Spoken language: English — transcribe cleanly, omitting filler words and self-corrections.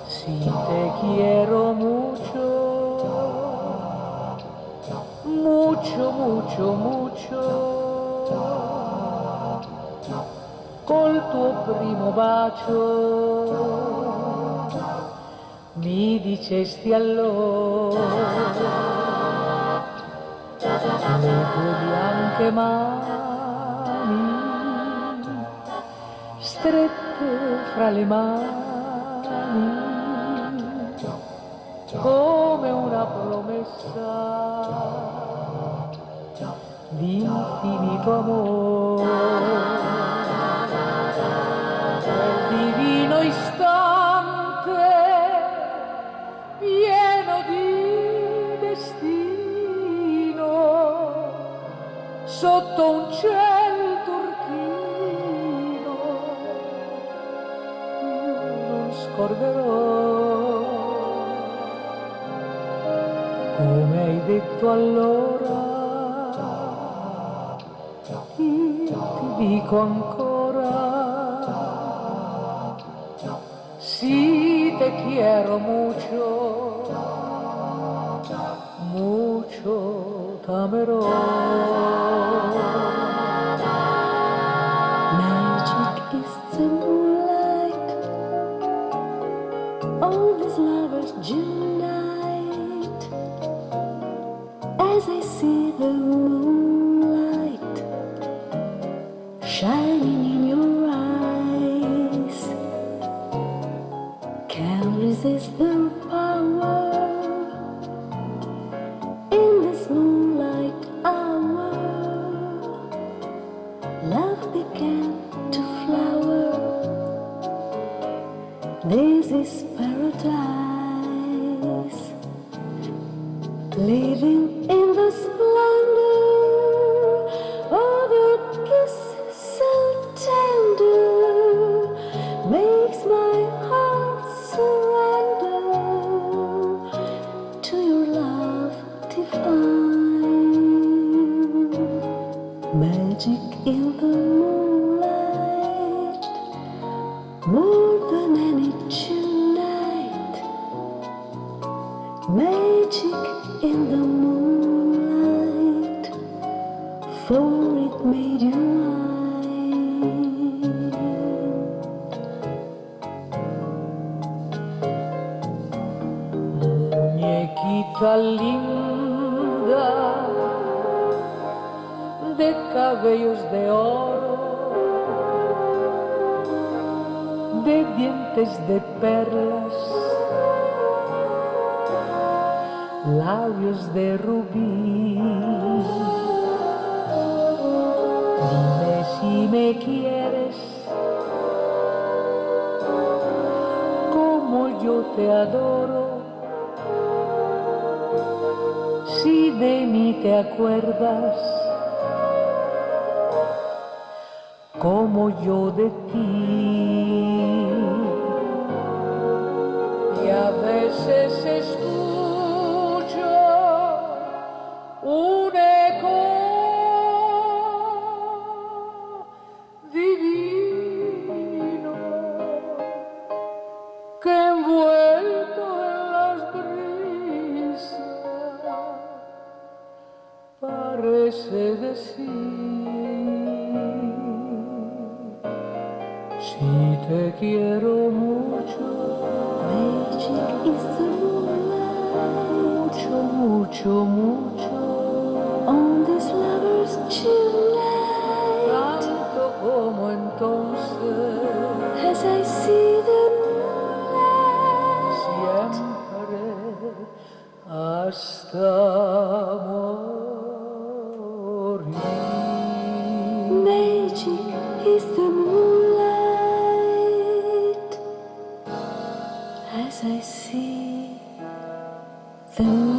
Si te quiero mucho, mucho, mucho, mucho, col tuo primo bacio mi dicesti allora le tue bianche mani strette fra le mani come una promessa di infinito amore, quel divino istante pieno di destino sotto un ciel turchino io non scorderò. Come hai detto allora, io ti dico ancora, si te quiero mucho, mucho t'amerò. Magic is the moonlight on these lovers' June night. As I see the moonlight shining in your eyes, can't resist the power in this moonlight hour. Love began to flower. This is paradise, living in the splendor of your kisses so tender, makes my heart surrender to your love divine. Magic in the moonlight, more than any June night. Magic in the moonlight, for it made you mine. Muñequita linda de cabellos de oro, de dientes de perlas, labios de rubí. Dime si me quieres como yo te adoro, si de mí te acuerdas como yo de ti. Y a veces escucho un eco divino que envuelto en las brisas parece decir: si te quiero mucho. Magic is the moonlight, Mucho, mucho, mucho, on this lover's June night. tanto como entonces, As I see the moonlight, siempre hasta morir. magic is the moonlight. As I see the moonlight.